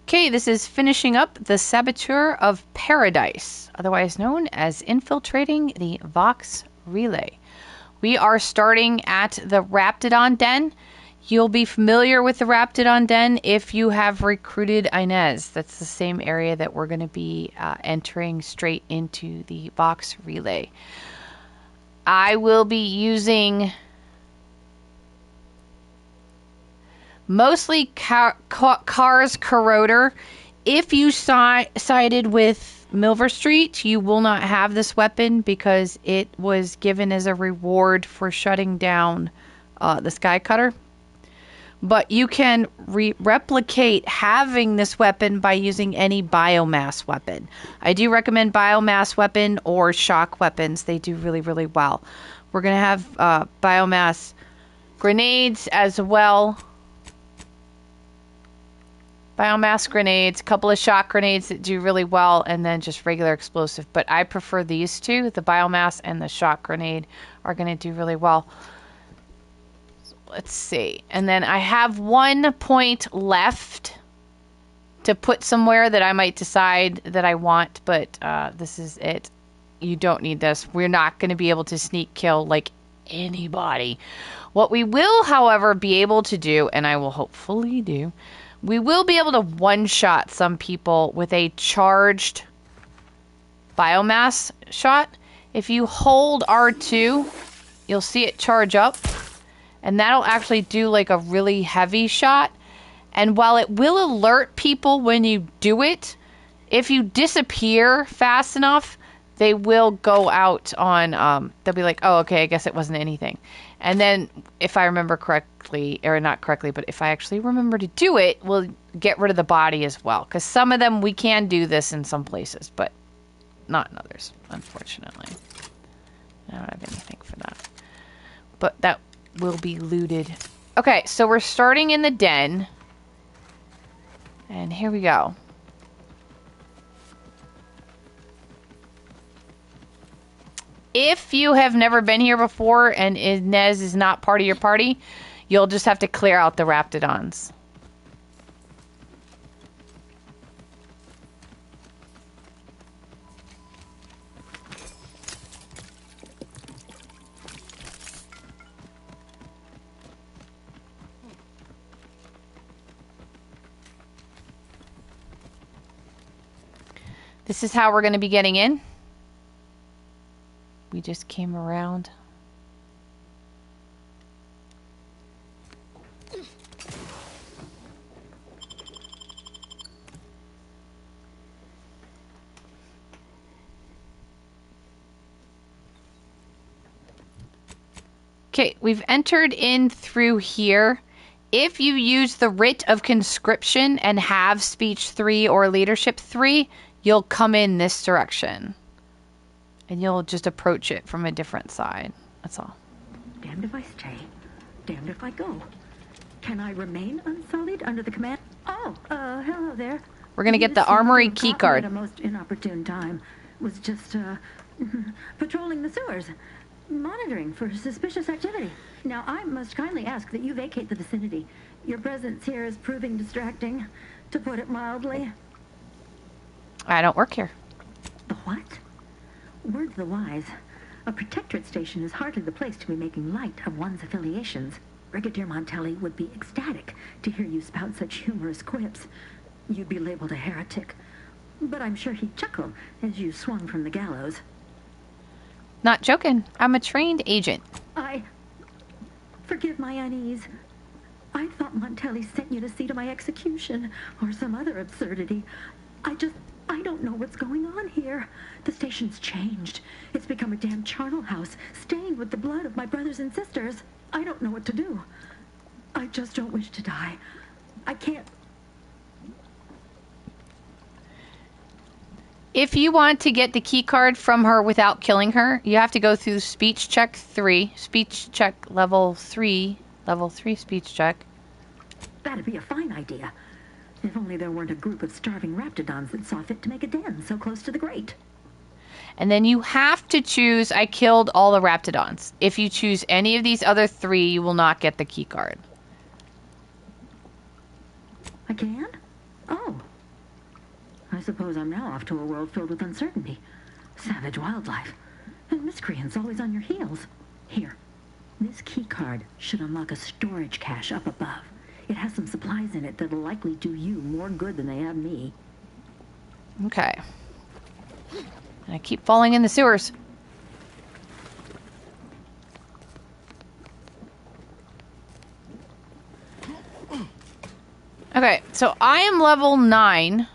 Okay, this is finishing up the Saboteur of Paradise, otherwise known as Infiltrating the Vox Relay. We are starting at the Raptidon Den. You'll be familiar with the Raptidon Den if you have recruited Inez. That's the same area that we're going to be entering straight into the Vox Relay. I will be using mostly Cars Corroder. If you sided with Milver Street, you will not have this weapon because it was given as a reward for shutting down the Sky Cutter. But you can replicate having this weapon by using any biomass weapon. I do recommend biomass weapon or shock weapons. They do really, really well. We're going to have biomass grenades as well. Biomass grenades, a couple of shock grenades that do really well, and then just regular explosive. But I prefer these two. The biomass and the shock grenade are going to do really well. Let's see. And then I have 1 point left to put somewhere that I might decide that I want, but this is it. You don't need this. We're not going to be able to sneak kill like anybody. What we will, however, be able to do, and I will hopefully do, we will be able to one-shot some people with a charged biomass shot. If you hold R2, you'll see it charge up. And that'll actually do like a really heavy shot. And while it will alert people when you do it, if you disappear fast enough, they will go out on, they'll be like, oh, okay, I guess it wasn't anything. And then if I remember correctly, or not correctly, but if I actually remember to do it, we'll get rid of the body as well. Because some of them, we can do this in some places, but not in others, unfortunately. I don't have anything for that. But that will be looted. Okay, so we're starting in the den. And here we go. If you have never been here before and Inez is not part of your party, you'll just have to clear out the Raptidons. This is how we're going to be getting in. We just came around. Okay, we've entered in through here. If you use the writ of conscription and have speech 3 or leadership 3, you'll come in this direction. And you'll just approach it from a different side. That's all. Damned if I stay, damned if I go. Can I remain unsullied under the command? Oh, hello there. We're going to get the Armory Keycard. At a most inopportune time. Was just, patrolling the sewers. Monitoring for suspicious activity. Now, I must kindly ask that you vacate the vicinity. Your presence here is proving distracting, to put it mildly. I don't work here. The what? Word to the wise. A protectorate station is hardly the place to be making light of one's affiliations. Brigadier Montelli would be ecstatic to hear you spout such humorous quips. You'd be labeled a heretic. But I'm sure he'd chuckle as you swung from the gallows. Not joking. I'm a trained agent. Forgive my unease. I thought Montelli sent you to see to my execution, or some other absurdity. I don't know what's going on here. The station's changed. It's become a damn charnel house, stained with the blood of my brothers and sisters. I don't know what to do. I just don't wish to die. I can't. If you want to get the key card from her without killing her, you have to go through speech check 3. Speech check level 3. Level 3 speech check. That'd be a fine idea. If only there weren't a group of starving Raptidons that saw fit to make a den so close to the grate. And then you have to choose, I killed all the Raptidons. If you choose any of these other 3, you will not get the key card. I can? Oh, I suppose I'm now off to a world filled with uncertainty, savage wildlife, and miscreants always on your heels. Here, this key card should unlock a storage cache up above. It has some supplies in it that'll likely do you more good than they have me. Okay. And I keep falling in the sewers. Okay, so I am level 9,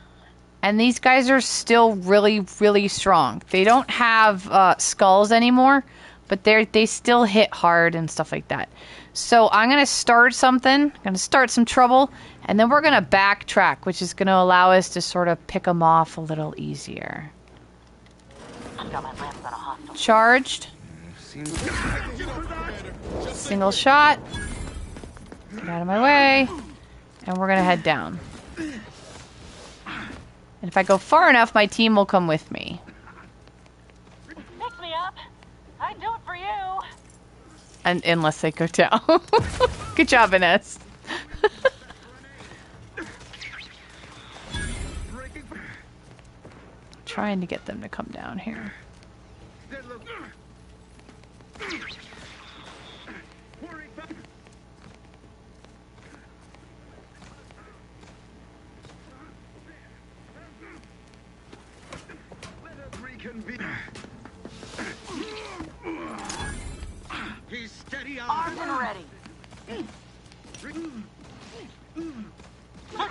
and these guys are still really, really strong. They don't have skulls anymore, but they still hit hard and stuff like that. So I'm going to start something, I'm going to start some trouble, and then we're going to backtrack, which is going to allow us to sort of pick them off a little easier. Charged. Single shot. Get out of my way. And we're going to head down. And if I go far enough, my team will come with me. Pick me up. I'd do it for you. And unless they go down. Good job, Ines. Trying to get them to come down here. He's steady on. Armed and ready. Take him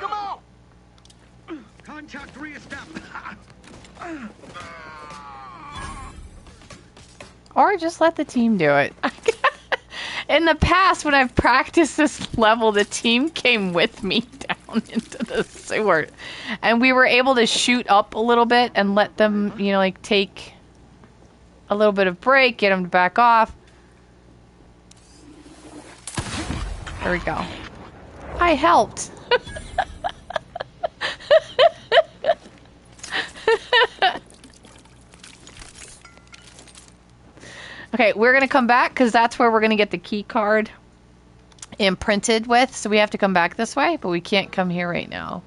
out! Contact reestablished. Or just let the team do it. In the past, when I've practiced this level, the team came with me down into the sewer. And we were able to shoot up a little bit and let them, you know, like take a little bit of break, get them to back off. There we go. I helped. Okay, we're going to come back because that's where we're going to get the key card imprinted with. So we have to come back this way, but we can't come here right now.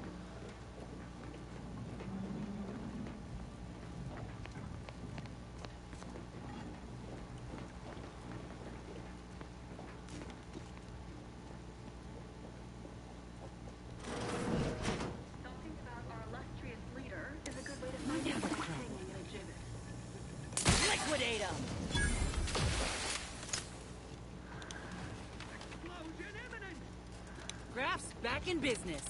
Liquidate him. Graph's back in business.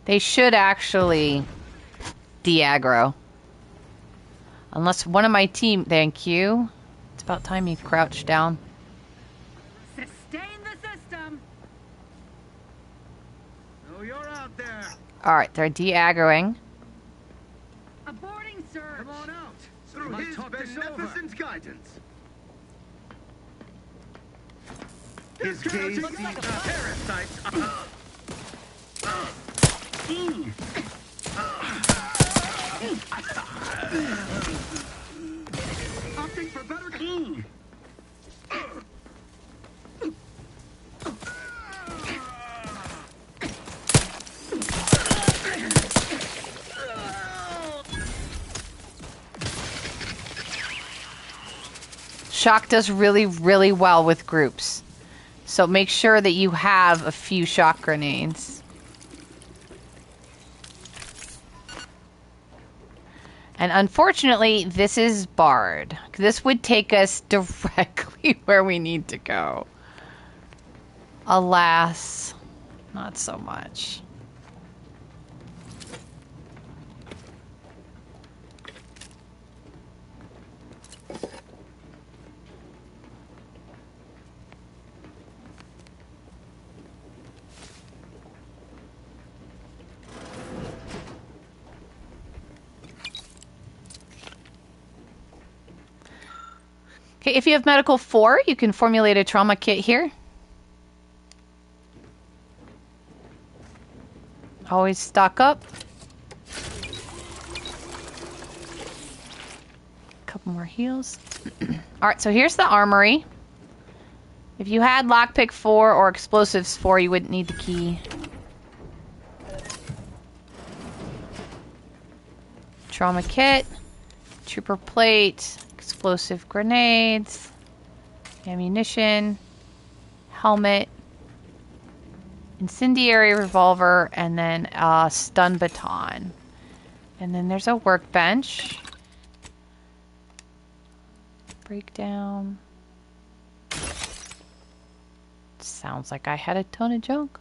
They should actually de-aggro. Unless one of my team... Thank you. It's about time you crouched down. Sustain the system. Oh, you're out there. Alright, they're de-aggroing. Aborting search. Come on out. Through his beneficent guidance. His gaze sees parasites. Opting for better. Shock does really, really well with groups. So make sure that you have a few shock grenades. And unfortunately, this is barred. This would take us directly where we need to go. Alas, not so much. Okay, if you have medical 4, you can formulate a trauma kit here. Always stock up. Couple more heals. Alright, so here's the armory. If you had lockpick 4 or explosives 4, you wouldn't need the key. Trauma kit, trooper plate, explosive grenades, ammunition, helmet, incendiary revolver, and then a stun baton. And then there's a workbench. Breakdown. Sounds like I had a ton of junk.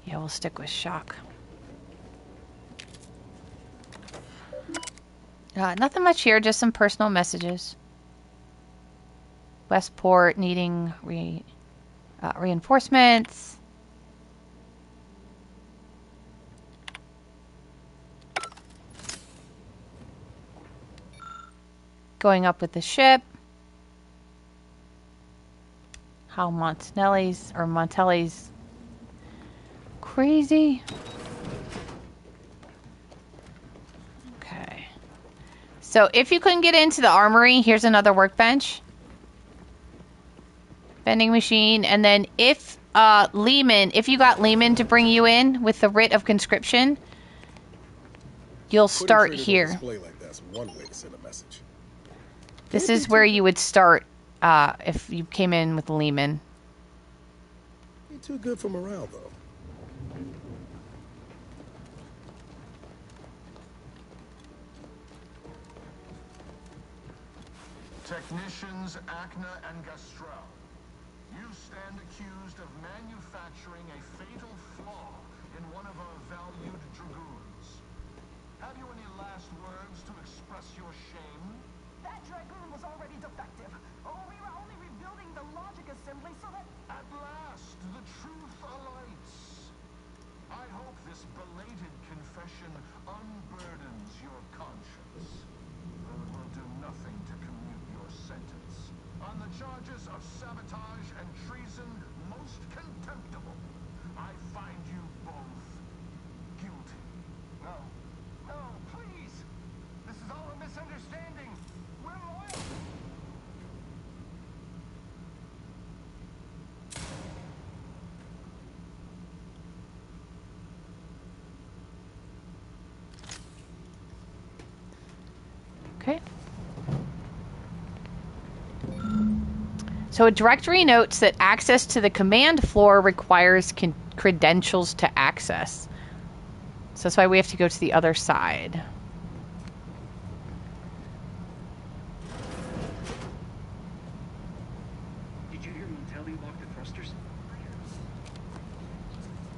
Yeah, we'll stick with shock. Nothing much here, just some personal messages. Westport needing reinforcements. Going up with the ship. How Montelli's crazy. Okay. So if you couldn't get into the armory, here's another workbench. Vending machine. And then if you got Lehman to bring you in with the writ of conscription, you'll start here. Like that's one way to send a message. This is where you would start if you came in with Lehman. Ain't too good for morale, though. Technicians Acna and Gastrell, you stand accused of manufacturing a fatal flaw in one of our valued dragoons. Have you any last words to express your shame? That dragoon was already defective. Oh, we were only rebuilding the logic assembly so that... At last, the truth alights. I hope this belated confession unburdens your conscience, though it will do nothing to commute your sentence. On the charges of sabotage and treason most contemptible, I find you both guilty. No. No, please. This is all a misunderstanding. We're loyal. Okay. So a directory notes that access to the command floor requires credentials to access. So that's why we have to go to the other side. Did you hear Montelli lock the thrusters?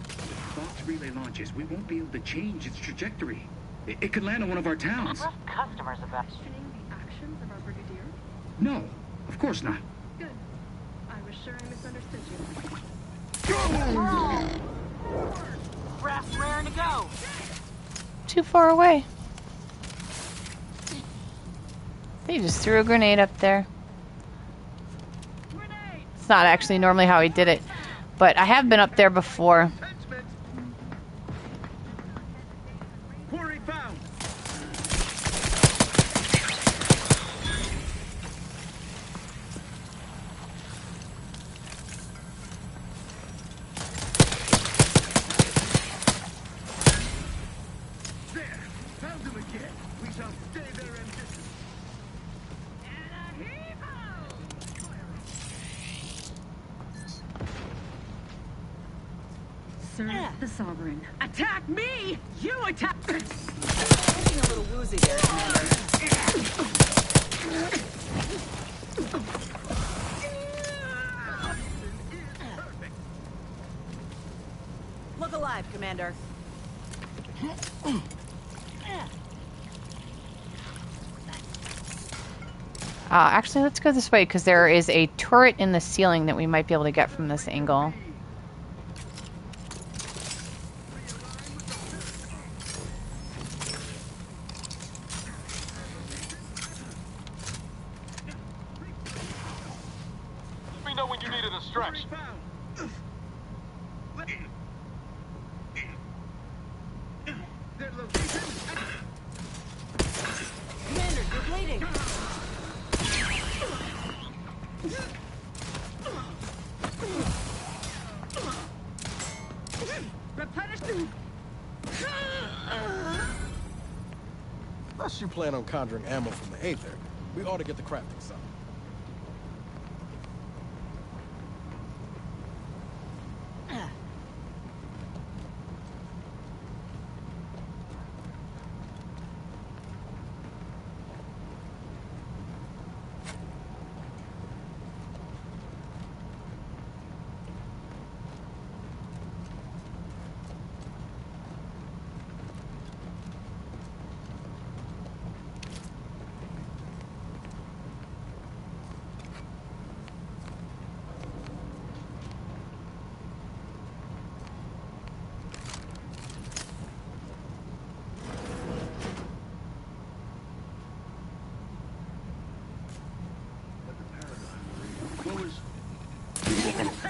If Fox relay launches, we won't be able to change its trajectory. It could land on one of our towns. We're customers of that. Questioning the actions of our brigadier? No, of course not. Good. I was sure I misunderstood you. Brass raring to go. Too far away. They just threw a grenade up there. It's not actually normally how he did it, but I have been up there before. Quarry found. There, found him again. We shall stay there and listen. Serve the sovereign. Attack me! You attack... Getting a little woozy there, Commander. Look alive, Commander. Actually, let's go this way because there is a turret in the ceiling that we might be able to get from this angle. stretch. Commander, you're bleeding. Unless you plan on conjuring ammo from the Aether, we ought to get the crafting some.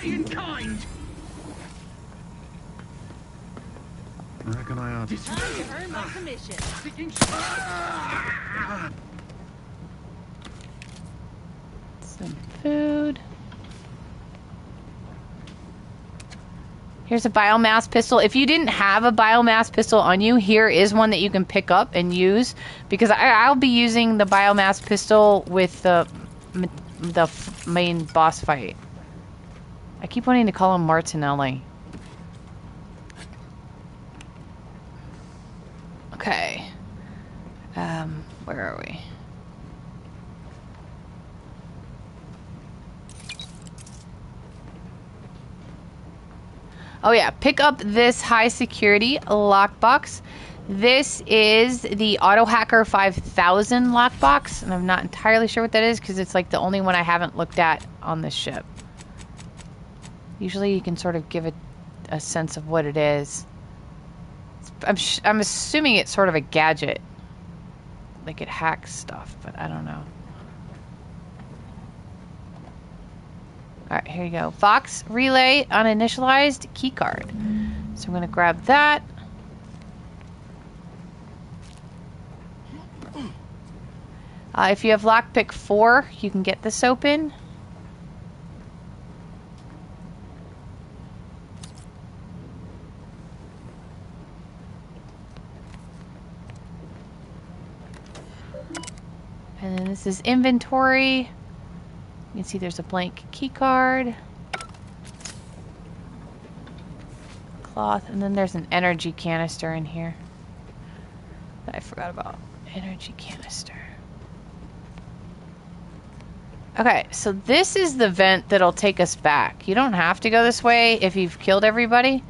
In kind. I reckon I ought to. Time to earn my commission. Some food. Here's a biomass pistol. If you didn't have a biomass pistol on you, here is one that you can pick up and use. Because I'll be using the biomass pistol with the main boss fight. I keep wanting to call him Martinelli. Okay. Where are we? Oh yeah, pick up this high security lockbox. This is the Auto Hacker 5000 lockbox, and I'm not entirely sure what that is because it's like the only one I haven't looked at on this ship. Usually you can sort of give it a sense of what it is. I'm assuming it's sort of a gadget. Like it hacks stuff, but I don't know. Alright, here you go. Vox relay uninitialized keycard. So I'm going to grab that. If you have lockpick 4, you can get this open. And then this is inventory. You can see there's a blank key card. Cloth, and then there's an energy canister in here that I forgot about. Energy canister. Okay, so this is the vent that'll take us back. You don't have to go this way if you've killed everybody.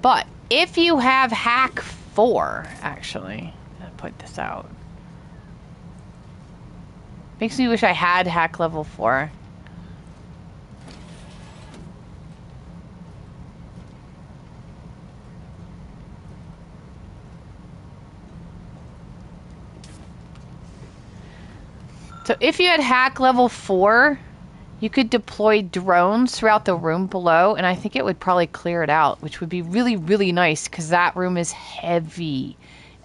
But if you have hack 4, actually, I'll point this out. Makes me wish I had hack level 4. So if you had hack level 4, you could deploy drones throughout the room below, and I think it would probably clear it out, which would be really, really nice, because that room is heavy,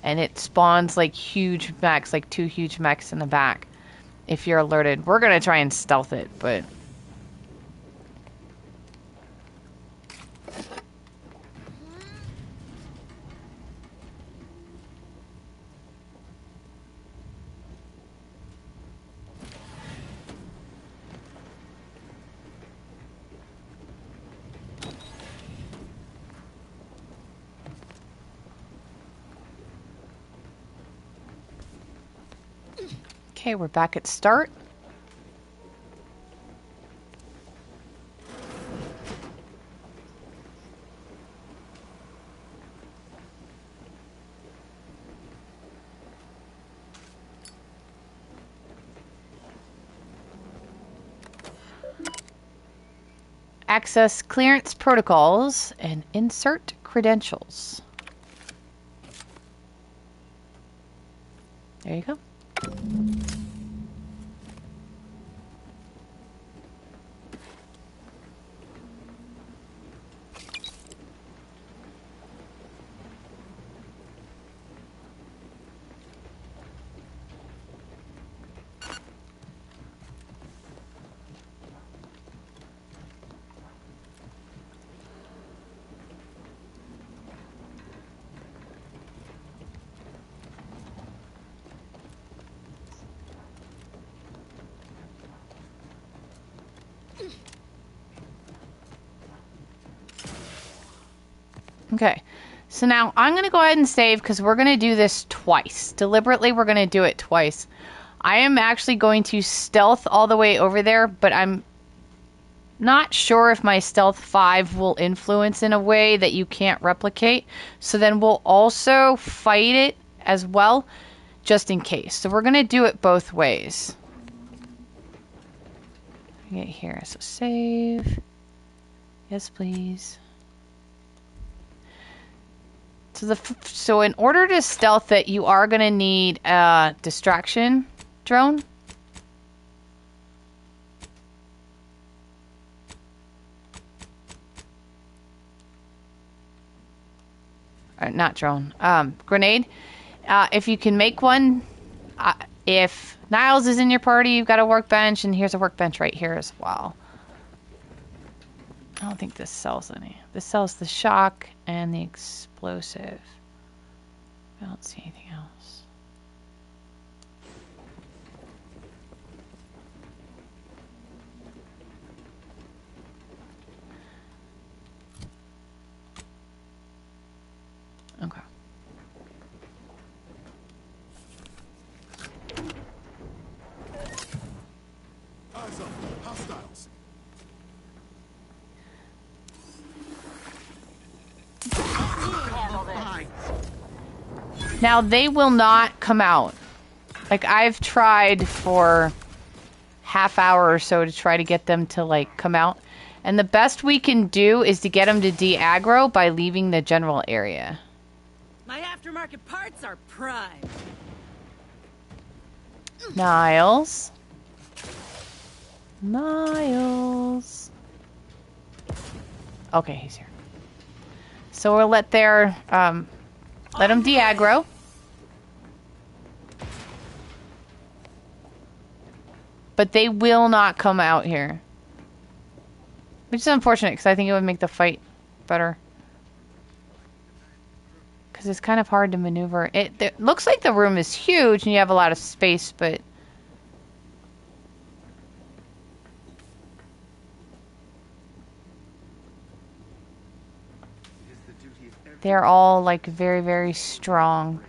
and it spawns like huge mechs, like 2 huge mechs in the back. If you're alerted. We're going to try and stealth it, but... Okay, we're back at start. Access clearance protocols and insert credentials. There you go. Okay. So now I'm going to go ahead and save because we're going to do this twice. Deliberately, we're going to do it twice. I am actually going to stealth all the way over there, but I'm not sure if my stealth 5 will influence in a way that you can't replicate. So then we'll also fight it as well, just in case. So we're going to do it both ways. Get here. So save. Yes, please. So in order to stealth it, you are going to need a distraction drone. Not drone. Grenade. If you can make one, if Niles is in your party, you've got a workbench, and here's a workbench right here as well. I don't think this sells any. This sells the shock and the explosive. I don't see anything else. Okay. Eyes up. Hostiles. Now they will not come out. Like I've tried for half hour or so to try to get them to like come out. And the best we can do is to get them to de-aggro by leaving the general area. My aftermarket parts are prime. Niles. Niles. Okay, he's here. So we'll let their let them de-aggro. But they will not come out here. Which is unfortunate because I think it would make the fight better. Because it's kind of hard to maneuver. It looks like the room is huge and you have a lot of space, but they're all like very, very strong.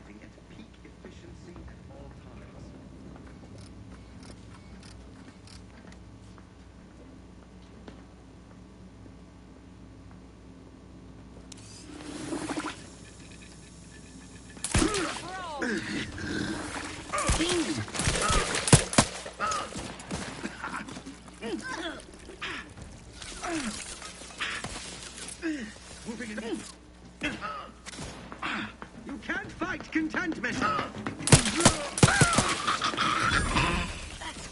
You can't fight contentment.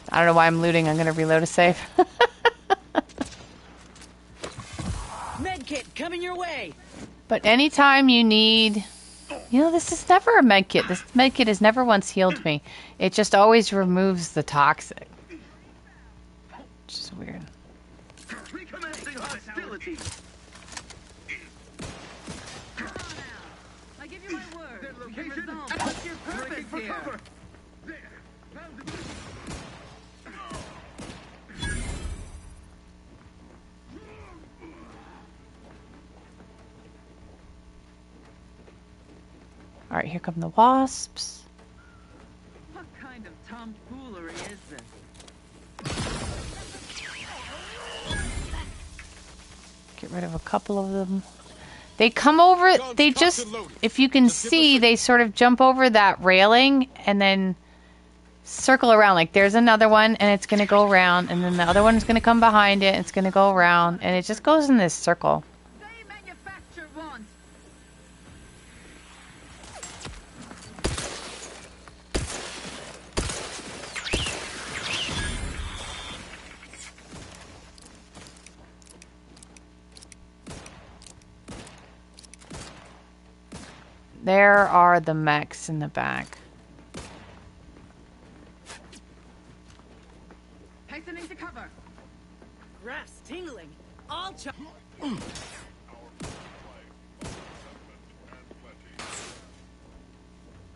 I don't know why I'm looting. I'm going to reload a save. Medkit coming your way. But anytime you need... You know, this is never a medkit. This medkit has never once healed me. It just always removes the toxic. Which is weird. Recommencing hostility. I give you my word. Their location. You're perfect for cover. There. Found the Alright, here come the wasps. What kind of tomfoolery is this? Get rid of a couple of them. They come over, they just, if you can see, they sort of jump over that railing and then circle around. Like there's another one and it's going to go around, and then the other one's going to come behind it and it's going to go around, and it just goes in this circle. They manufacture one. There are the mechs in the back. Hastening to cover. Graphs tingling. All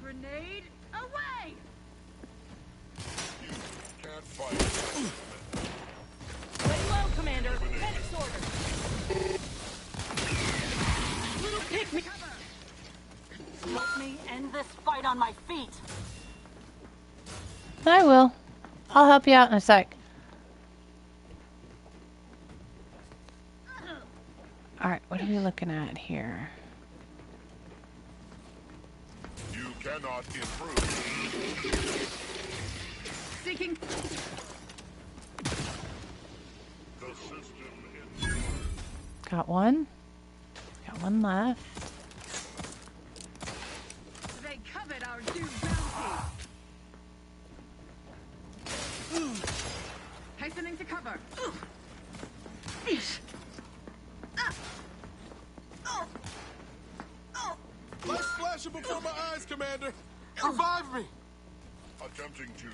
Grenade away! Can't fight. Lay low, Commander. Panic order. Little Pick me cover! Let me end this fight on my feet! I will. I'll help you out in a sec. Alright, what are we looking at here? You cannot improve. Seeking... The system is... Got one. Got one left. They covet our due bounty! Hastening to cover! Lights flashing before my eyes, Commander. Revive me. Attempting to...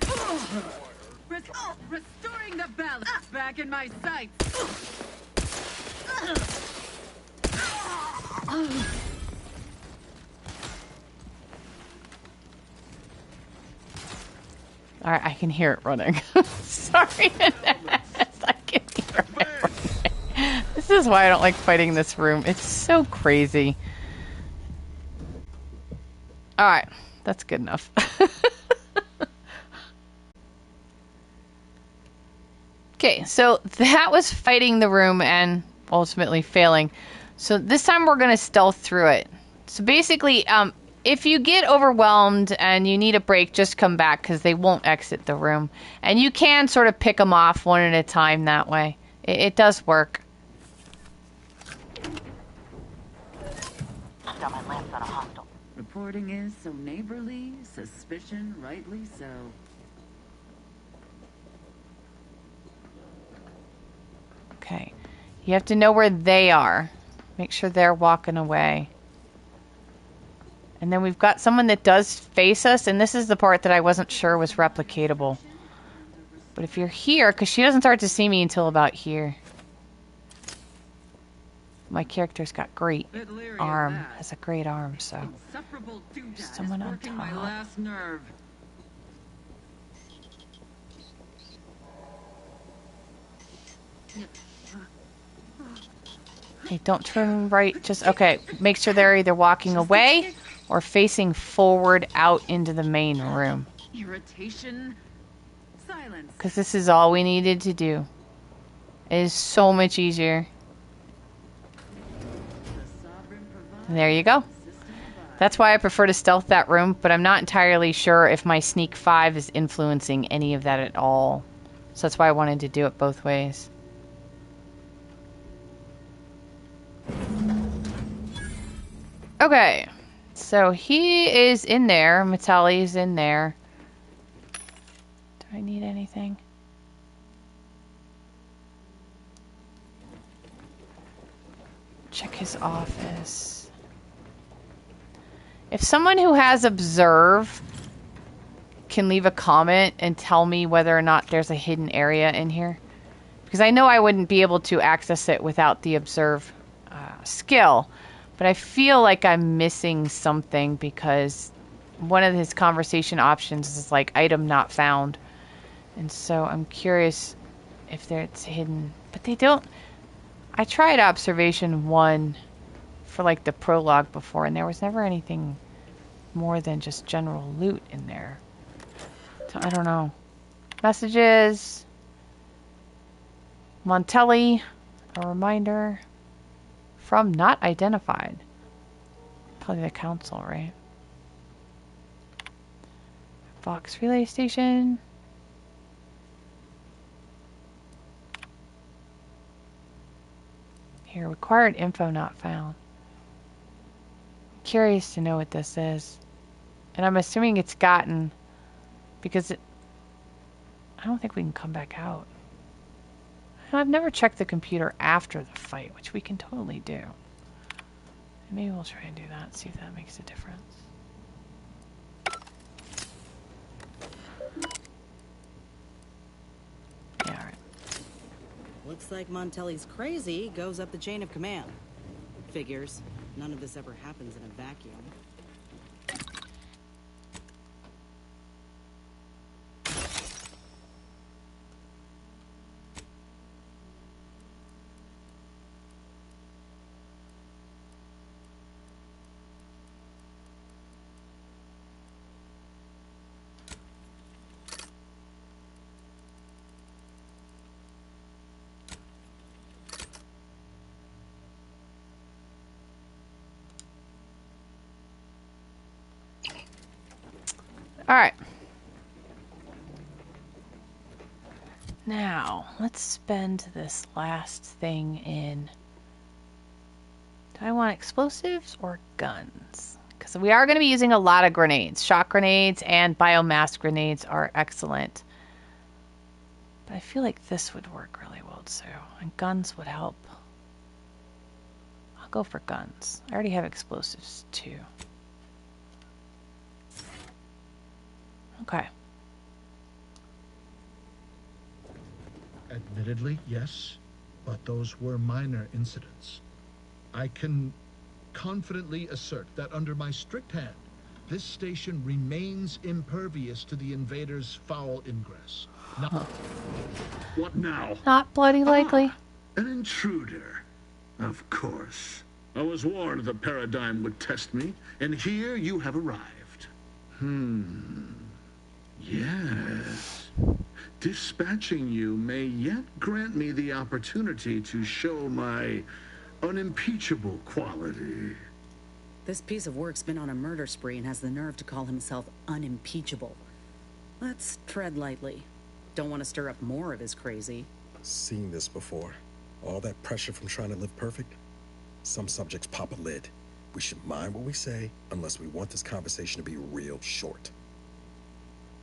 Restoring the balance back in my sights! Alright, I can hear it running. Sorry. I can hear it running. This is why I don't like fighting this room. It's so crazy. Alright, that's good enough. Okay, so that was fighting the room and ultimately failing. So this time we're going to stealth through it. So basically, if you get overwhelmed and you need a break, just come back because they won't exit the room. And you can sort of pick them off one at a time that way. It does work. Got my lamps on a hostile. Reporting is so neighborly, suspicion rightly so. Okay. You have to know where they are. Make sure they're walking away. And then we've got someone that does face us, and this is the part that I wasn't sure was replicatable. But if you're here, because she doesn't start to see me until about here. My character's got great arm. Has a great arm, so. There's someone on top. My last nerve. Okay, don't turn right. Just, okay, make sure they're either walking away or facing forward out into the main room. Irritation. Silence. Because this is all we needed to do. It is so much easier. There you go. That's why I prefer to stealth that room, but I'm not entirely sure if my sneak 5 is influencing any of that at all. So that's why I wanted to do it both ways. Okay, so he is in there. Montelli is in there. Do I need anything? Check his office. If someone who has observe can leave a comment and tell me whether or not there's a hidden area in here. Because I know I wouldn't be able to access it without the observe skill. But I feel like I'm missing something because one of his conversation options is like item not found. And so I'm curious if it's hidden. But they don't... I tried observation 1 for like the prologue before and there was never anything more than just general loot in there. So I don't know. Messages. Montelli. A reminder. From not identified. Probably the council, right? Vox relay station. Here, required info not found. Curious to know what this is. And I'm assuming it's gotten because it, I don't think we can come back out. I've never checked the computer after the fight, which we can totally do. Maybe we'll try and do that, see if that makes a difference. Yeah, alright. Looks like Montelli's crazy goes up the chain of command. Figures. None of this ever happens in a vacuum. Now, let's spend this last thing in... Do I want explosives or guns? Because we are going to be using a lot of grenades. Shock grenades and biomass grenades are excellent. But I feel like this would work really well too. And guns would help. I'll go for guns. I already have explosives too. Okay. Admittedly, yes, but those were minor incidents. I can confidently assert that under my strict hand, this station remains impervious to the invaders' foul ingress. What now? Not bloody likely. An intruder. Of course. I was warned the paradigm would test me, and here you have arrived. Yes. Dispatching you may yet grant me the opportunity to show my unimpeachable quality. This piece of work's been on a murder spree and has the nerve to call himself unimpeachable. Let's tread lightly. Don't want to stir up more of his crazy. Seen this before. All that pressure from trying to live perfect. Some subjects pop a lid. We should mind what we say unless we want this conversation to be real short.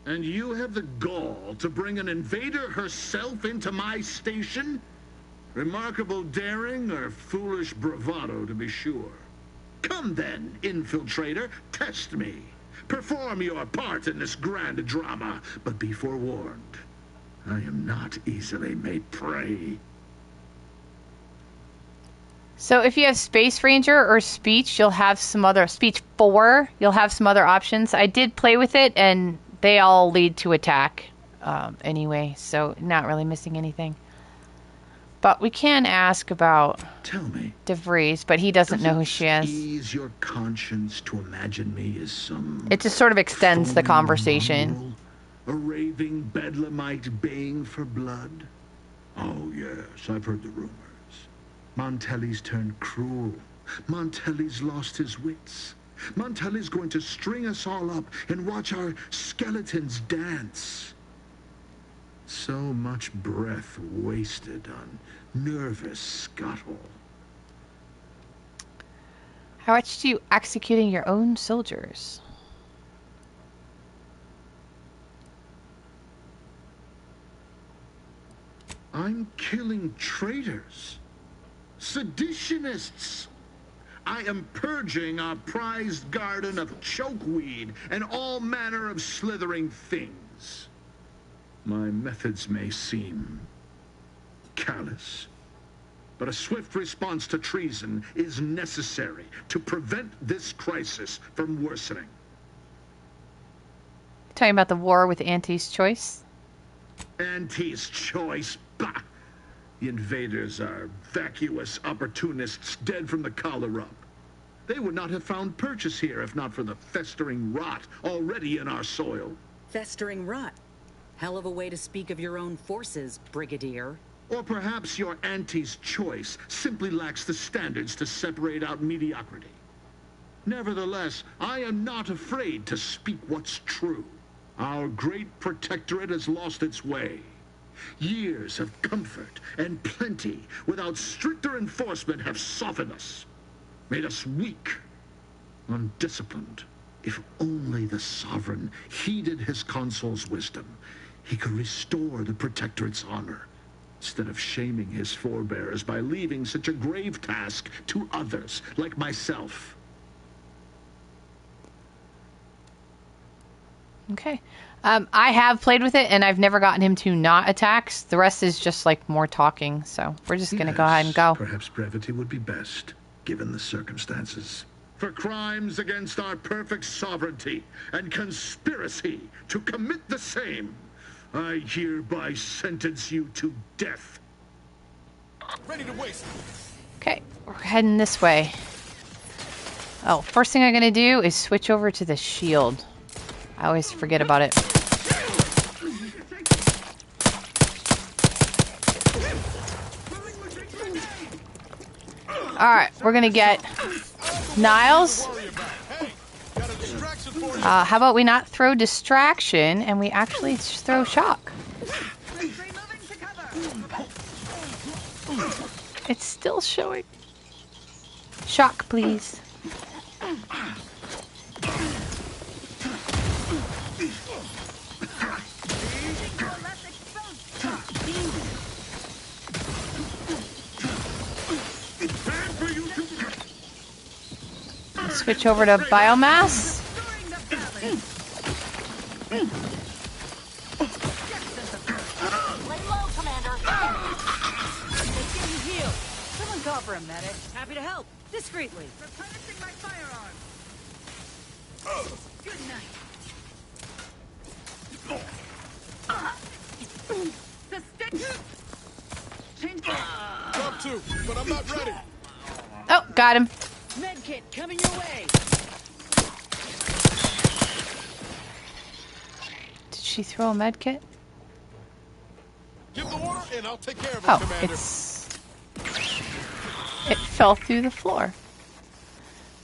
And you have the gall to bring an invader herself into my station? Remarkable daring or foolish bravado, to be sure. Come then, infiltrator, test me. Perform your part in this grand drama, but be forewarned. I am not easily made prey. So if you have Space Ranger or Speech, you'll have some other... Speech 4, you'll have some other options. I did play with it, and they all lead to attack anyway, so not really missing anything. But we can ask about Tell me, Vries, but he doesn't know who she is. Ease your conscience to imagine me as some... It just sort of extends the conversation. A raving bedlamite baying for blood? Oh yes, I've heard the rumors. Montelli's turned cruel. Montelli's lost his wits. Montelli's going to string us all up and watch our skeletons dance. So much breath wasted on nervous scuttle. I watched you executing your own soldiers. I'm killing traitors, seditionists. I am purging our prized garden of chokeweed and all manner of slithering things. My methods may seem callous, but a swift response to treason is necessary to prevent this crisis from worsening. Talking about the war with Auntie's Choice? Auntie's Choice? Bah! The invaders are vacuous opportunists dead from the collar up. They would not have found purchase here if not for the festering rot already in our soil. Festering rot? Hell of a way to speak of your own forces, Brigadier. Or perhaps your Auntie's Choice simply lacks the standards to separate out mediocrity. Nevertheless, I am not afraid to speak what's true. Our great protectorate has lost its way. Years of comfort and plenty without stricter enforcement have softened us, made us weak, undisciplined. If only the sovereign heeded his consul's wisdom, he could restore the protectorate's honor, instead of shaming his forebears by leaving such a grave task to others like myself. Okay. I have played with it, and I've never gotten him to not attack. The rest is just, like, more talking, so we're just going to go ahead and go. Perhaps brevity would be best, given the circumstances. For crimes against our perfect sovereignty and conspiracy to commit the same, I hereby sentence you to death. Ready to waste. Okay, we're heading this way. Oh, first thing I'm going to do is switch over to the shield. I always forget about it. Alright, we're going to get Niles. How about we not throw distraction and we actually throw shock? It's still showing. Shock, please. Switch over to biomass. Lay low, Commander. Let's get you healed. Someone call for a medic. Happy to help. Discreetly. Replenishing my firearm. Good night. The stick. Change. Drop two, but I'm not ready. Oh, got him. Medkit coming your way. Did she throw a med kit? Give the order and I'll take care of it, Oh, Commander. it fell through the floor.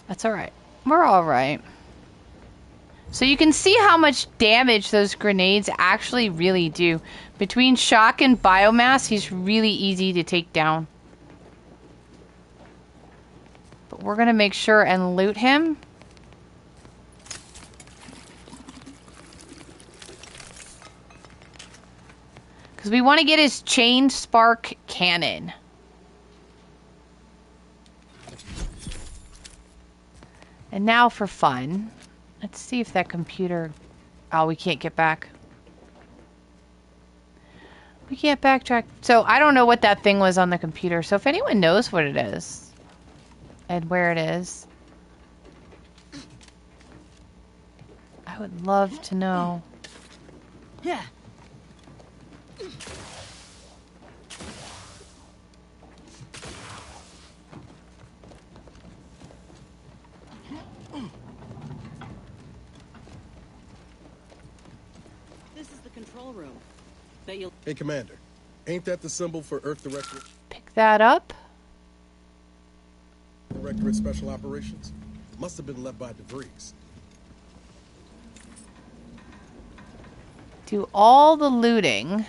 That's alright. We're alright. So you can see how much damage those grenades actually really do. Between shock and biomass, he's really easy to take down. But we're going to make sure and loot him. Because we want to get his chain spark cannon. And now for fun. Let's see if that computer... Oh, we can't get back. We can't backtrack. So I don't know what that thing was on the computer. So if anyone knows what it is and where it is, I would love to know. Yeah. This is the control room. Bet you'll... Hey, Commander. Ain't that the symbol for Earth Pick that up. Directorate Special Operations? Must have been led by Vries. Do all the looting.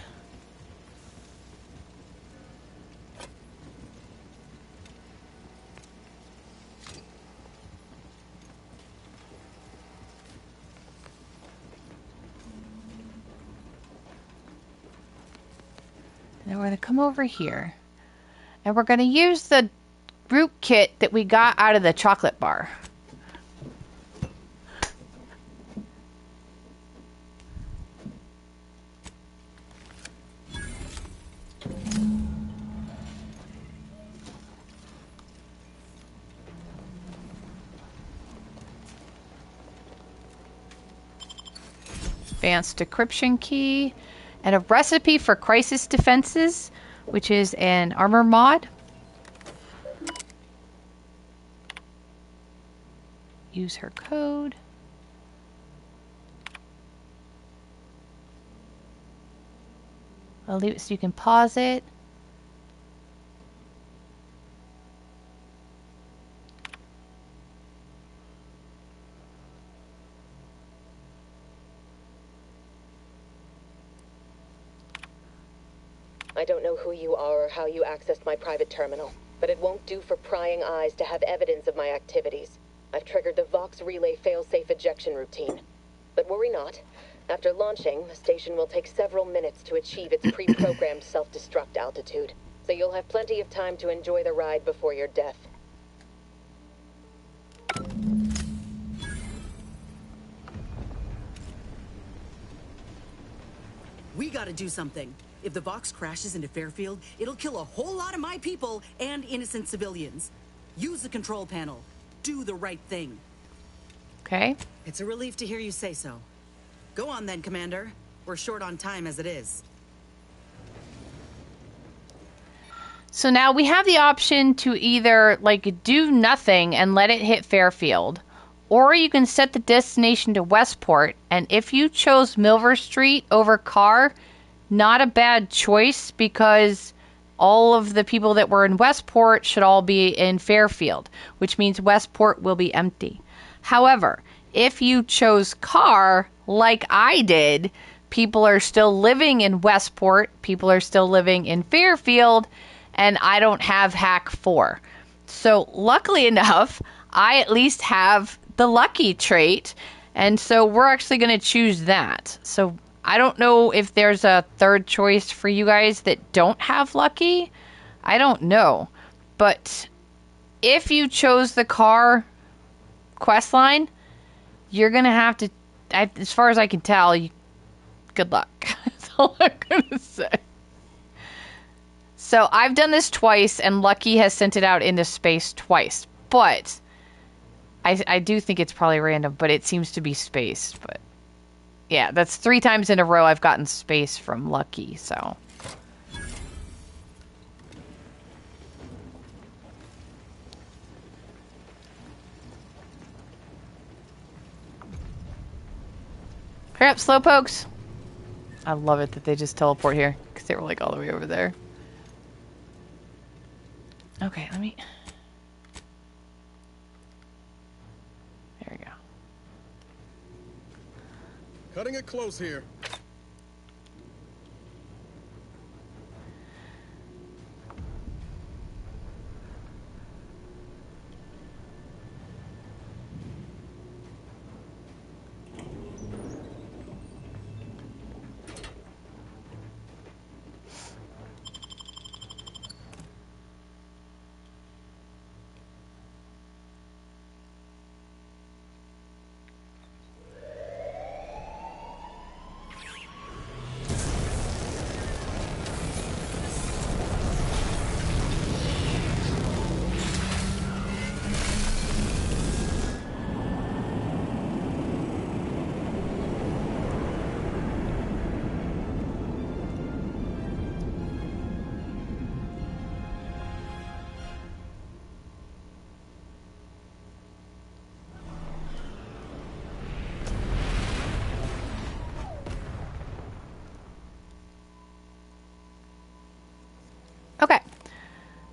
Then we're going to come over here. And we're going to use the group kit that we got out of the chocolate bar. Advanced decryption key, and a recipe for crisis defenses, which is an armor mod. Use her code. I'll leave it so you can pause it. I don't know who you are or how you accessed my private terminal, but it won't do for prying eyes to have evidence of my activities. I've triggered the Vox Relay fail-safe ejection routine. But worry not. After launching, the station will take several minutes to achieve its pre-programmed self-destruct altitude, so you'll have plenty of time to enjoy the ride before your death. We gotta do something. If the Vox crashes into Fairfield, it'll kill a whole lot of my people and innocent civilians. Use the control panel. Do the right thing. Okay. It's a relief to hear you say so. Go on then, Commander. We're short on time as it is. So now we have the option to either like do nothing and let it hit Fairfield, or you can set the destination to Westport, and if you chose Milver Street over Carr, not a bad choice, because all of the people that were in Westport should all be in Fairfield, which means Westport will be empty. However, if you chose Carr, like I did, people are still living in Westport, people are still living in Fairfield, and I don't have hack 4. So luckily enough, I at least have the lucky trait, and so we're actually going to choose that. So I don't know if there's a third choice for you guys that don't have lucky. I don't know. But if you chose the car quest line, you're going to have to, as far as I can tell, good luck. That's all I'm going to say. So I've done this twice, and Lucky has sent it out into space twice. But I do think it's probably random, but it seems to be space. But yeah, that's 3 times in a row I've gotten space from Lucky, so. Hurry up, slowpokes. I love it that they just teleport here, because they were like all the way over there. Okay, let me... There we go. Cutting it close here. Okay,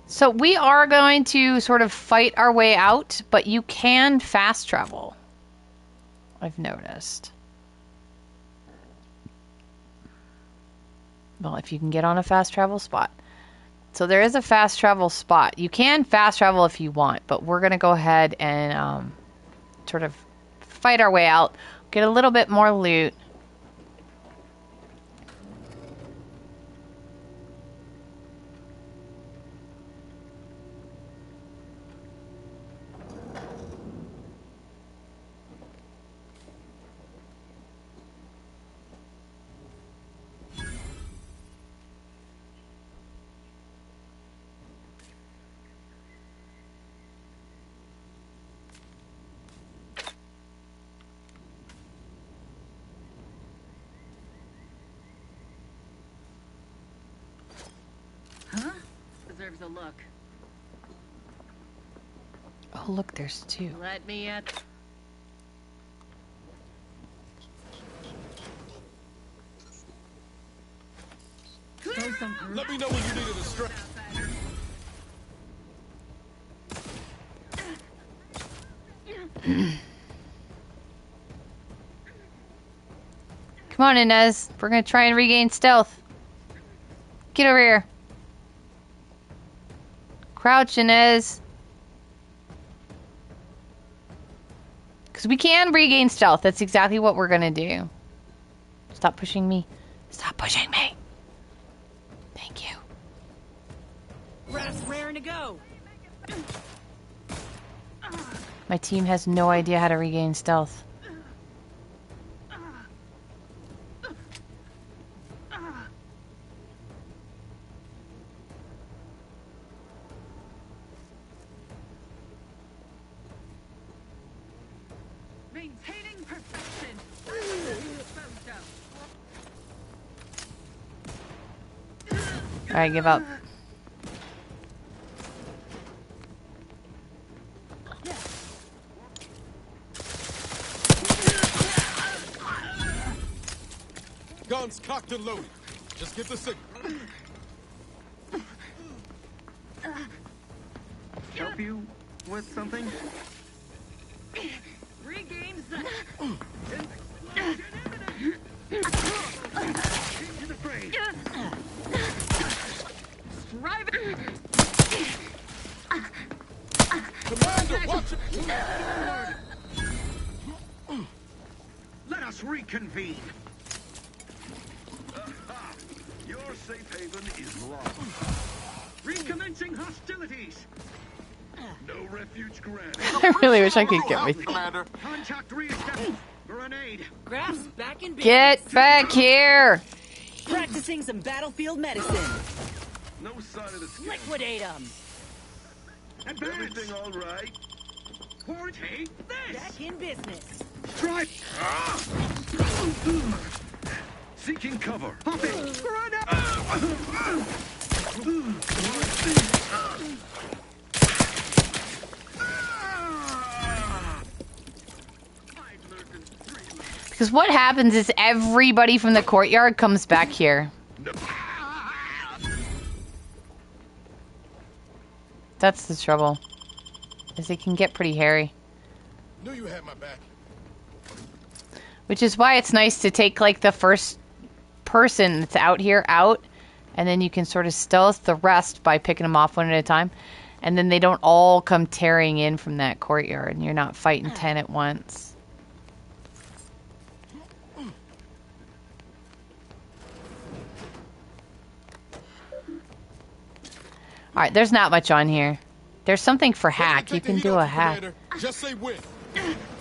so we are going to sort of fight our way out, but you can fast travel, I've noticed. Well, if you can get on a fast travel spot. So there is a fast travel spot. You can fast travel if you want, but we're going to go ahead and sort of fight our way out, get a little bit more loot. Deserves a look. Oh, look, there's 2. Let me at. Let me know when you needed a strap. Come on, Inez. We're going to try and regain stealth. Get over here. Crouch, Inez. Because we can regain stealth. That's exactly what we're going to do. Stop pushing me. Stop pushing me. Thank you. Brass raring to go. My team has no idea how to regain stealth. Maintaining perfection. Alright, give up. Guns cocked and loaded. Just get the signal. Help you with something? Regain Strive. us reconvene. Your safe haven is lost. Recommencing hostilities. No refuge granted. I really wish I could get Help, me. Commander. Contact reestablished. Grenade. Graf's back in business. Get back here! Practicing some battlefield medicine. No sign of the skin. Liquidate them. Advance. Everything all right? Quarantine. This. Back in business. Strike. Seeking cover. Pop it. Because what happens is everybody from the courtyard comes back here. That's the trouble. Is it can get pretty hairy. Knew you had my back. Which is why it's nice to take like the first person that's out here out, and then you can sort of stealth the rest by picking them off one at a time, and then they don't all come tearing in from that courtyard, and you're not fighting 10 at once. Alright, there's not much on here. There's something for hack. You can do a hack. Just say when.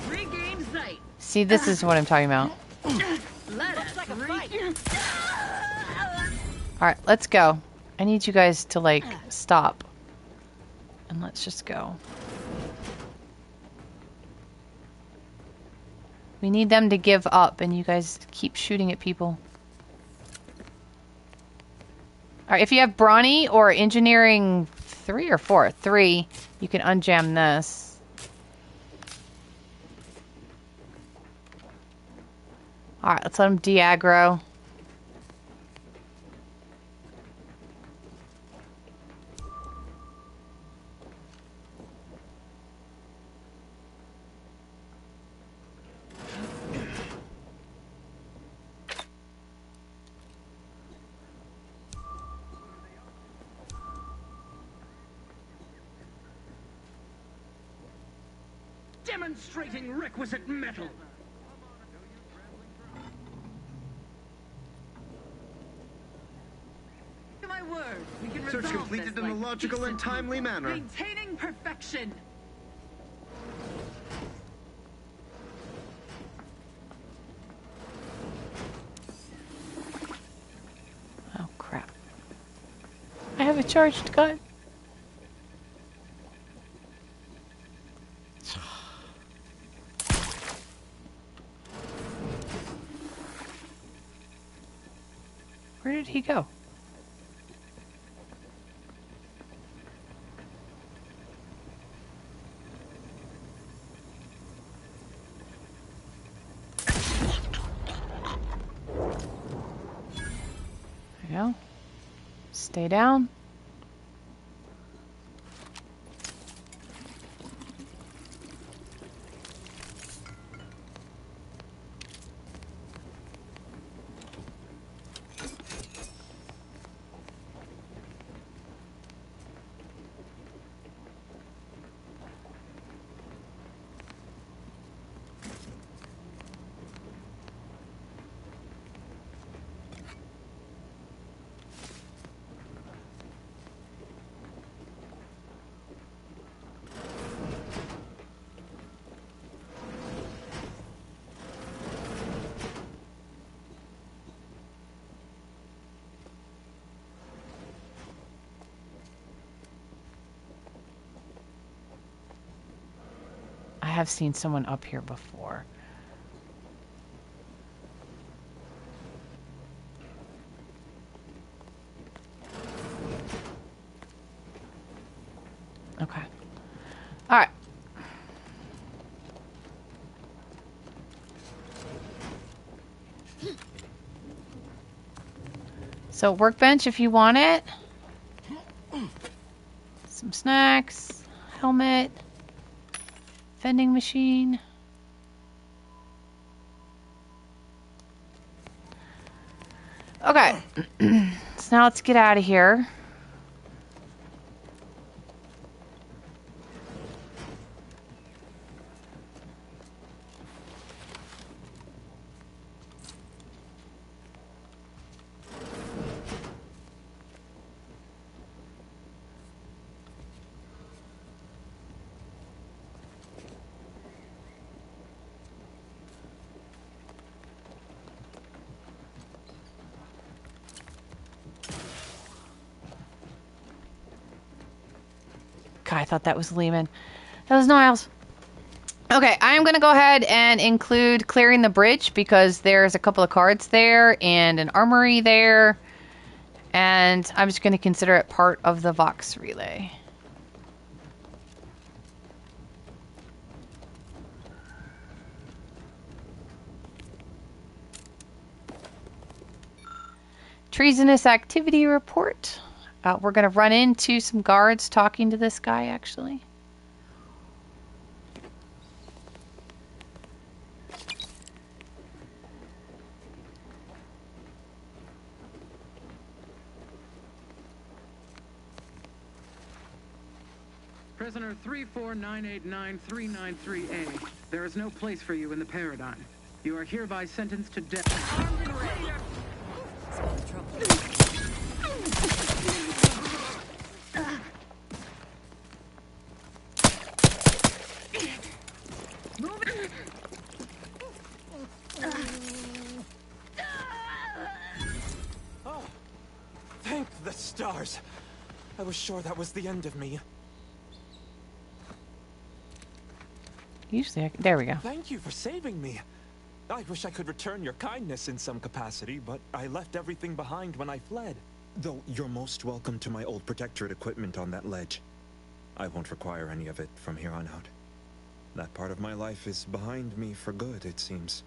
Regain sight. See, this is what I'm talking about. Looks like a fight. Alright, let's go. I need you guys to, like, stop. And let's just go. We need them to give up, and you guys keep shooting at people. Alright, if you have Brawny or Engineering 3 or 4? 3, you can unjam this. Alright, let's let them de-aggro. Demonstrating requisite metal. My word, we can Search resolve completed this in a like logical and decent timely people. manner. Maintaining perfection. Oh, crap. I have a charged gun. Where did he go? There you go. Stay down. I have seen someone up here before. Okay. All right. So workbench if you want it. Some snacks, helmet, vending machine. Okay. So now let's get out of here. I thought that was Lehman. That was Niles. Okay, I'm going to go ahead and include clearing the bridge because there's a couple of cards there and an armory there. And I'm just going to consider it part of the Vox relay. Treasonous activity report. We're going to run into some guards talking to this guy, actually. Prisoner 34989-393A. There is no place for you in the paradigm. You are hereby sentenced to death. Armed and ready. Oh, thank the stars. I was sure that was the end of me. Usually, there we go. Thank you for saving me. I wish I could return your kindness in some capacity, but I left everything behind when I fled. Though you're most welcome to my old protectorate equipment on that ledge. I won't require any of it from here on out. That part of my life is behind me for good, it seems.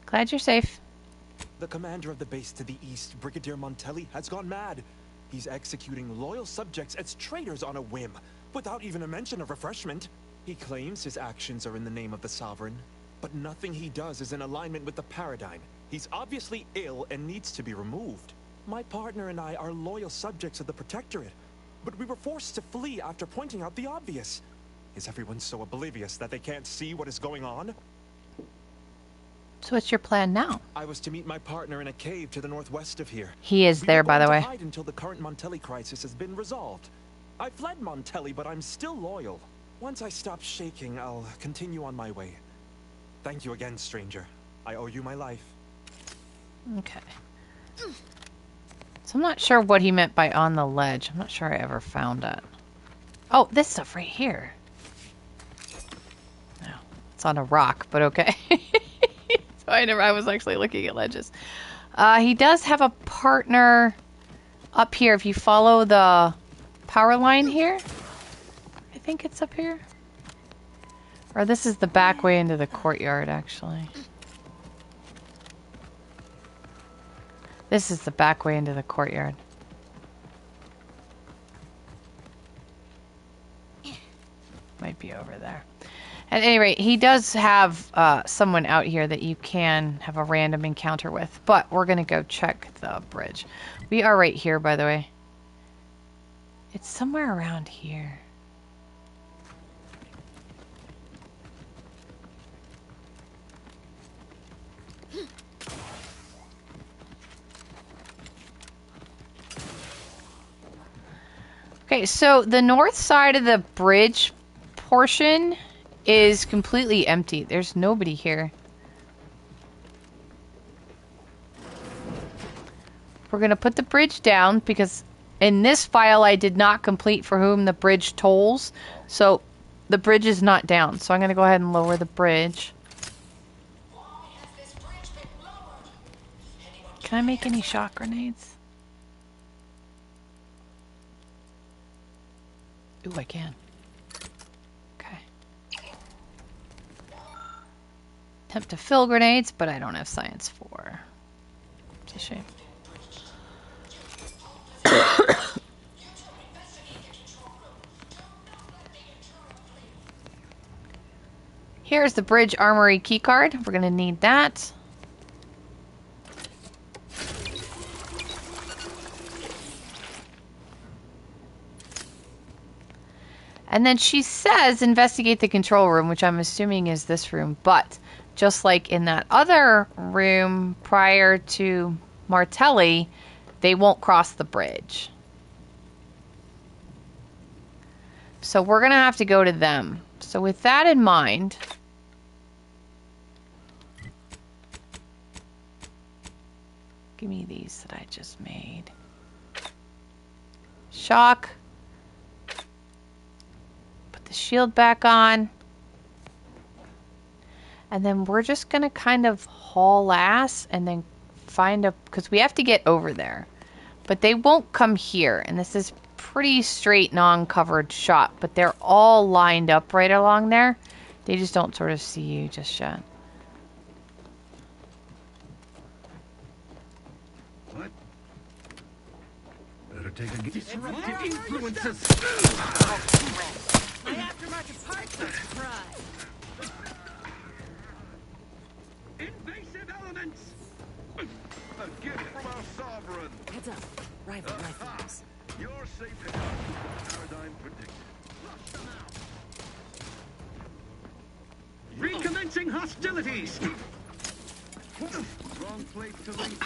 Glad you're safe. The commander of the base to the east, Brigadier Montelli, has gone mad. He's executing loyal subjects as traitors on a whim, without even a mention of refreshment. He claims his actions are in the name of the Sovereign, but nothing he does is in alignment with the paradigm. He's obviously ill and needs to be removed. My partner and I are loyal subjects of the Protectorate, but we were forced to flee after pointing out the obvious. Is everyone so oblivious that they can't see what is going on? So what's your plan now? I was to meet my partner in a cave to the northwest of here. He is there, by the way. We were going to hide until the current Montelli crisis has been resolved. I fled Montelli, but I'm still loyal. Once I stop shaking, I'll continue on my way. Thank you again, stranger. I owe you my life. Okay. So I'm not sure what he meant by on the ledge. I'm not sure I ever found that. Oh, this stuff right here. No, it's on a rock, but okay. So I was actually looking at ledges. He does have a partner up here. If you follow the power line here, I think it's up here. Or this is the back way into the courtyard, actually. This is the back way into the courtyard. Might be over there. At any rate, he does have someone out here that you can have a random encounter with. But we're going to go check the bridge. We are right here, by the way. It's somewhere around here. Okay, so the north side of the bridge portion is completely empty. There's nobody here. We're going to put the bridge down because in this file I did not complete for whom the bridge tolls. So the bridge is not down. So I'm going to go ahead and lower the bridge. Can I make any shock grenades? Ooh, I can. Okay. Attempt to fill grenades, but I don't have science for. It's a shame. Here's the bridge armory keycard. We're going to need that. And then she says investigate the control room, which I'm assuming is this room. But just like in that other room prior to Montelli, they won't cross the bridge. So we're going to have to go to them. So with that in mind, give me these that I just made. Shock. Put the shield back on. And then we're just going to kind of haul ass and then find a... Because we have to get over there. But they won't come here. And this is pretty straight, non-covered shot. But they're all lined up right along there. They just don't sort of see you just yet. What? Better take a disruptive influences. My aftermarket parts are surprise. Invasive elements! A gift from our sovereign! Heads up. Rival rifles. You're safe enough. Paradigm predicted. Recommencing hostilities! Wrong place to link.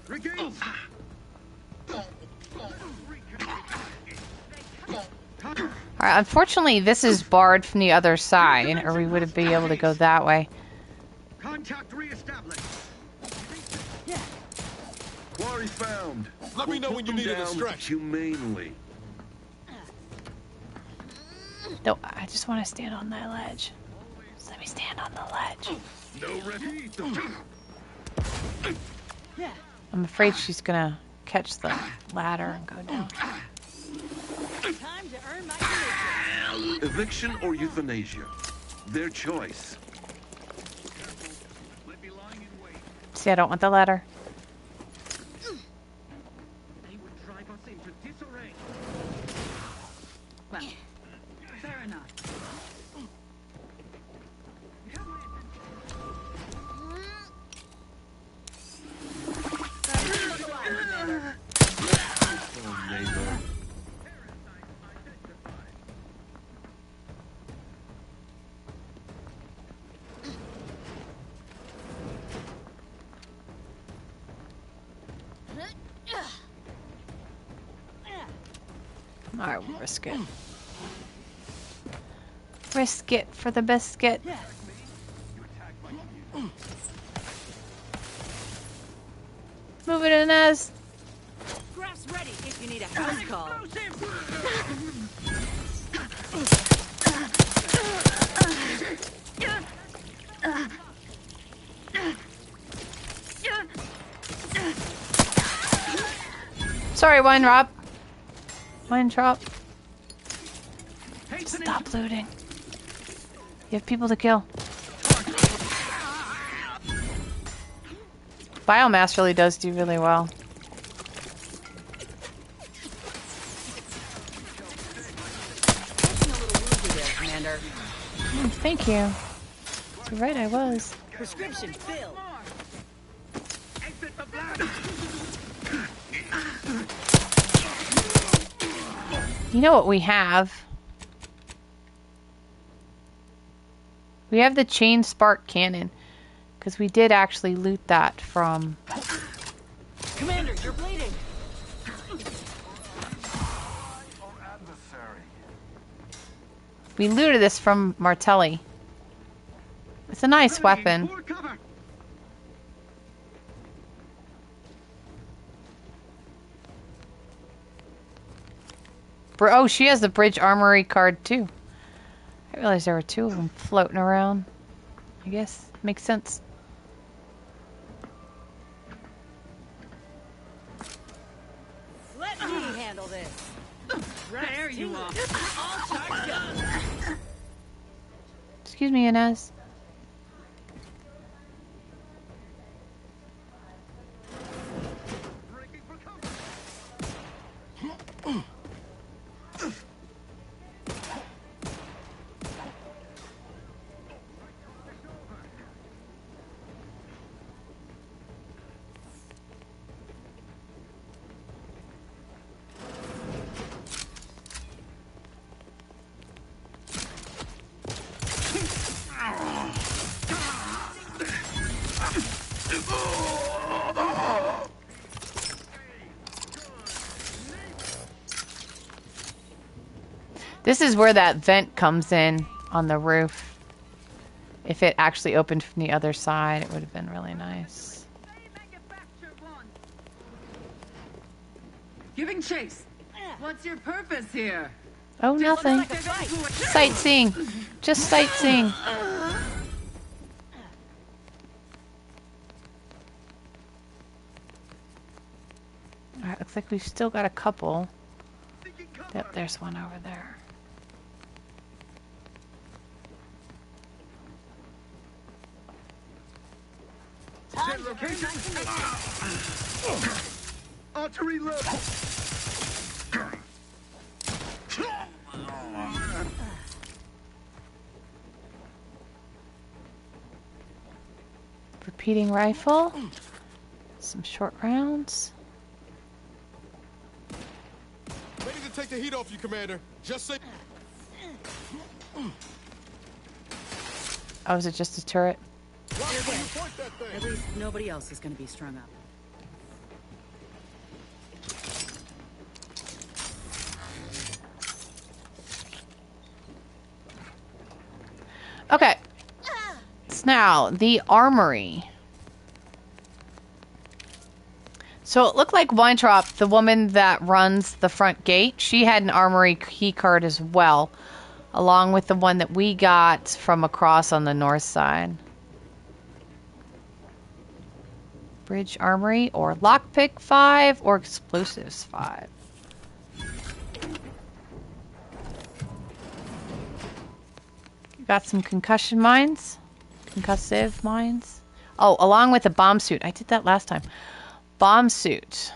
Regain. Alright, unfortunately this is barred from the other side, or we would be able to go that way. Contact reestablished. Quarry found. Let me know when you need a stretch. Humanely. No, I just want to stand on that ledge. Just let me stand on the ledge. No repeat. I'm afraid she's gonna catch the ladder and go down. Time to earn my commission. Eviction or euthanasia? Their choice. See, I don't want the ladder. They would drive us into disarray. Well, fair enough. Alright, we'll risk it. Risk it for the biscuit. Move it in as. Graph's ready if you need a house call. Sorry, Wine Drop. Wine Drop. Stop looting. You have people to kill. Biomass really does do really well. Commander. Thank you. You're right, I was. Prescription filled. You know what we have? We have the chain spark cannon. Because we did actually loot that from... Commander, you're bleeding. We looted this from Montelli. It's a nice weapon. Oh, she has the bridge armory card too. I realized there were two of them floating around. I guess makes sense. Let me handle this. There you are. All charged up. Excuse me, Inez. This is where that vent comes in on the roof. If it actually opened from the other side, it would have been really nice. Giving chase. What's your purpose here? Oh, nothing. Sightseeing. Just sightseeing. Alright, looks like we've still got a couple. Yep, there's one over there. To reload. Repeating rifle. Some short rounds. Ready to take the heat off you, Commander. Just say. Oh, is it just a turret? At least nobody else is going to be strung up. Okay. So now, the armory. So it looked like Weintraub, the woman that runs the front gate, she had an armory keycard as well, along with the one that we got from across on the north side. Bridge armory, or lockpick 5, or explosives 5. Got some concussion mines. Concussive mines. Oh, along with a bomb suit. I did that last time. Bomb suit.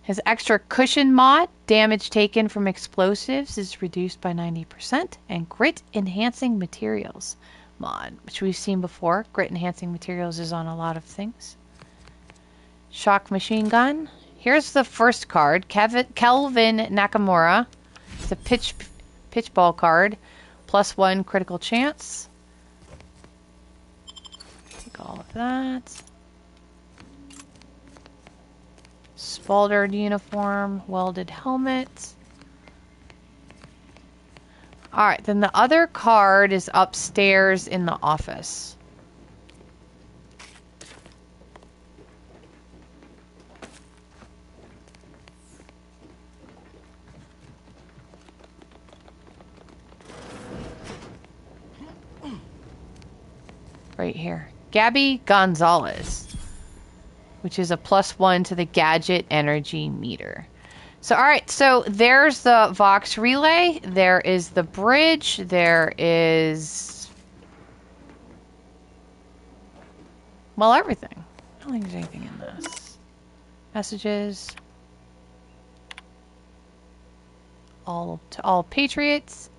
His extra cushion mod, damage taken from explosives, is reduced by 90%. And grit enhancing materials mod, which we've seen before. Grit enhancing materials is on a lot of things. Shock machine gun. Here's the first card. Kelvin Nakamura. It's a pitchball card. +1 critical chance. Take all of that. Spaldered uniform, welded helmet. Alright, then the other card is upstairs in the office. Right here. Gaby Gonzalez, which is a +1 to the gadget energy meter. So, alright, so there's the Vox relay. There is the bridge. There is... well, everything. I don't think there's anything in this. Messages. All to all patriots.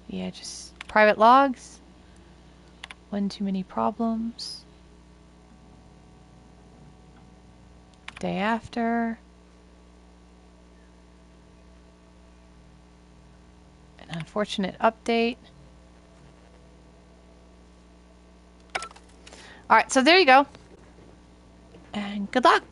Yeah, just private logs. One too many problems. Day after. An unfortunate update. Alright, so there you go. And good luck.